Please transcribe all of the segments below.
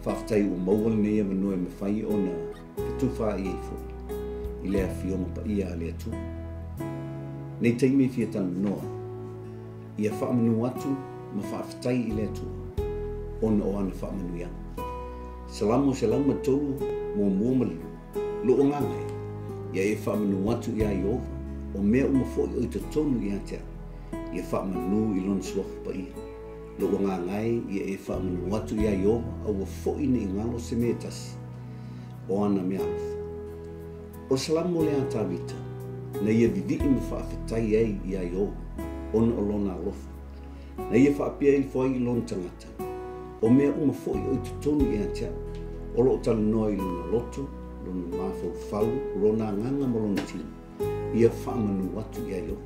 Faafetai o maua nei manoe me fai ona tufa i fo i le afionga paia le atu. Nei teime fia tana noa ia Faamanu atu ma Faafetai i le atu ona o ana Faamanu ia. Salamo selama tolu mua malu lo ngangai ia e Faamanu atu ia Iova o mea uma foi o te tonu ia tea ia Faamanu i lon suafu paia. Lo ngangai ia e Faamanu atu ia Iova au foi ni ngalo se metas o ana mea alofa. O salamo le atavita na ia vivi ma Faafetai ai ia Iova ona o lona alofa. Na ia whaapia i foi i lon tangata o mea uma foi o te tonu ia tea o lo tala noa i lona loto, lona mafau fau, lona nganga ma lona tini ia Faamanu atu ia Iova.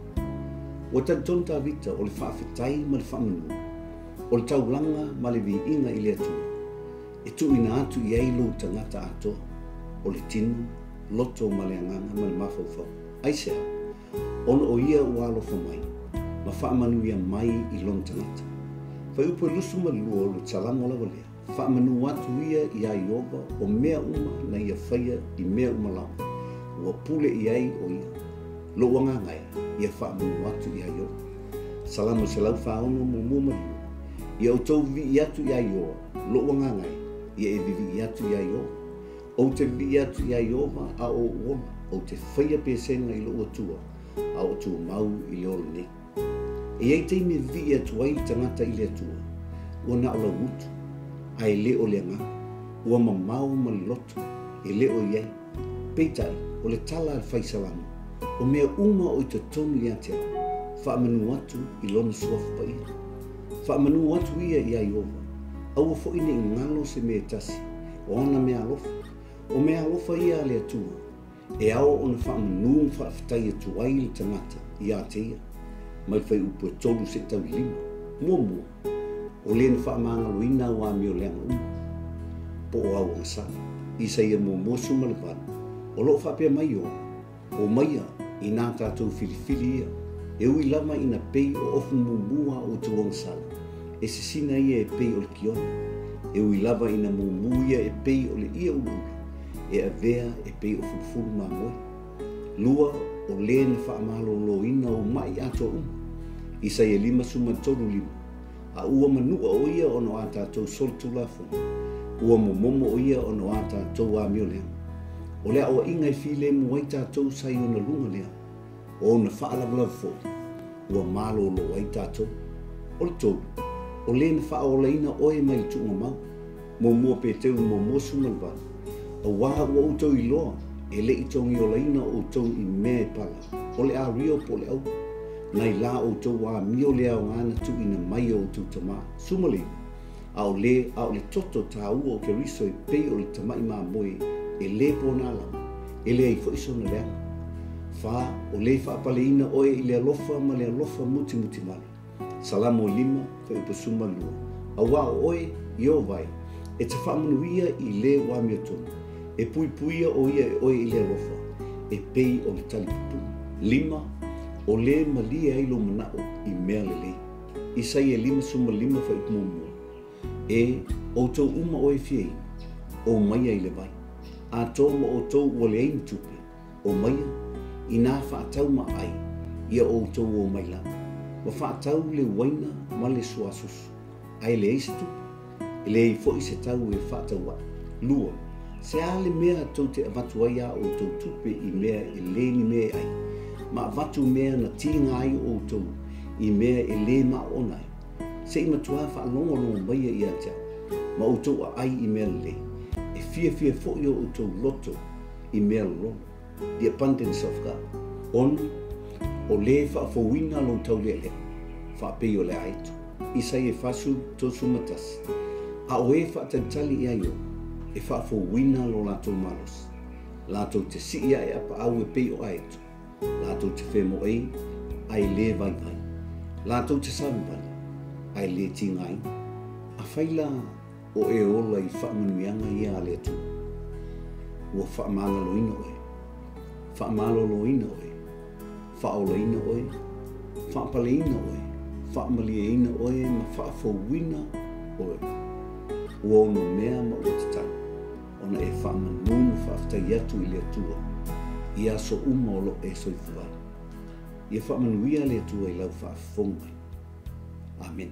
Wa tantonu ta vita o le Faafetai ma le Faamanu o le taulanga ma le viinga i le atu e tu ina atu i ailu tangata atoa o le tinu, loto ma le nganga ma le mafau fau. Aisea, ona o ia ua alofa mai ma Faamanu ia mai i lon tangata. Fai upo lusu ma lua o le talamo lawa lea. Faamanu atu ia Iova o mea uma na ia whaia i mea uma lau. Ua pule i ai o ia. Lo wangangai ia Faamanu atu Iova. Salamo se lau whaono mo mua lua. Ia o tau vi atu Iova. Lo wangangai ia e vivi atu Iova. O te vi atu Iova a o uola. O te whaia pesenga i lo atua. A o tu mau i le ola nei. E ei teime vi atu ai tangata i le atua. Ua na ola utu. Ai le o le ngā, ua mamau ma loto, e le o iei, peitai o le tala al fai salamu, o mea uma o i te tonu ia tea, Faamanu atu i lona suafu paia. Faamanu atu ia i Iova, au fo ine i ngalo se mea tasi, o ona mea alofa, o mea alofa ia le atua, e ao ona Faamanu Faafetai atu ai le tangata ia teia, mai fai upu e tolu se tau lima, mua. O lena whaamangaloina o amio leanga uma. Po o au angasa, isa ia mo suma le vana. O loo whapea mai o maia i nā tātou filifili ia. E ui lama ina pei o ofu mumua o tu wangsala. E sisina ia e pei o le kiona. E ui lava ina mumua e pei o le ia ulu. E avea e pei o fulfulu mamoe. Lua o lena whaamangaloina o mai ato uma. Isa ia lima suma tolu lima. A ua manua o ia ono a tātou soltula fo. Ua momo o ia ono a tātou a mio lea. O lea o ingai file mo wai tātou sai ona lunga lea. O na whaalawala fo. Ua malo lo wai tātou. O le tolu. O le na whaolaina oe mai tunga mau. Mo mua pe teu mo sumalwa. O wā ua utou i loa. E le i tongi o laina o tau i mea pala. O le a rio po le au. Nai la o tau a mio lea o ngana tu ina mai o tu tama. Sumale, au le toto ta ua o ke riso i pei o le tamai maa moe e le pōna lama, e le ai whaisona lea. Wha o le whaapaleina oe i le alofa ma le alofa muti mali. Salamo lima, whaipasuma lua. A wā oe i o vai, e te whaamanuia i le wāmio tonu. E puipuia o ia e oe i le alofa, e pei o le talipupu. Lima, o le malia ilo manao i mea lele. I sai e lima suma lima whaipumumua. E o tau uma o e fiei, o maia i le vai. A tōma o tau o le aini tupe, o maia, i nā whaatau ma ai, ia o tau o mai lama. Wa whaatau le waina ma le suasusu. Ai le eisi tupe, e le i fo i se tau e whaatau wa. Lua, se a le mea tau te avatuaia o tau tupe i mea e le ni mea ai. Ma vatu mea na tinga ai o tau i mea e le ma onai. Se i matua whaalonga longa maia i atea, ma o tau a ai i mea le. E fia fo i o tau loto i mea longa. The abundance of God. On o le whaafowina lo tau lele, whaapei o le aitu. I sai e whasu tosu matas. A o e whaatantali i aio, e whaafowina lo lato malos. Lato te siia e apa au e pei o aitu. Lato te whemo ei, ai le vai. Lato te savivani, ai le tingai. A whaila o e ola i whaamanuianga i a le atu. Ua whaamangaloina oe. Whaamaloloina oe. Whaolaina oe. Whaapaleina oe. Whaamalieina oe ma whaafowina oe. ua ono mea ma ua tatau ona e whaamanunu faafetai atu i le atua ia so uma o lo e soifua ia whaamanuia le atua i lau whaafonga. Amen.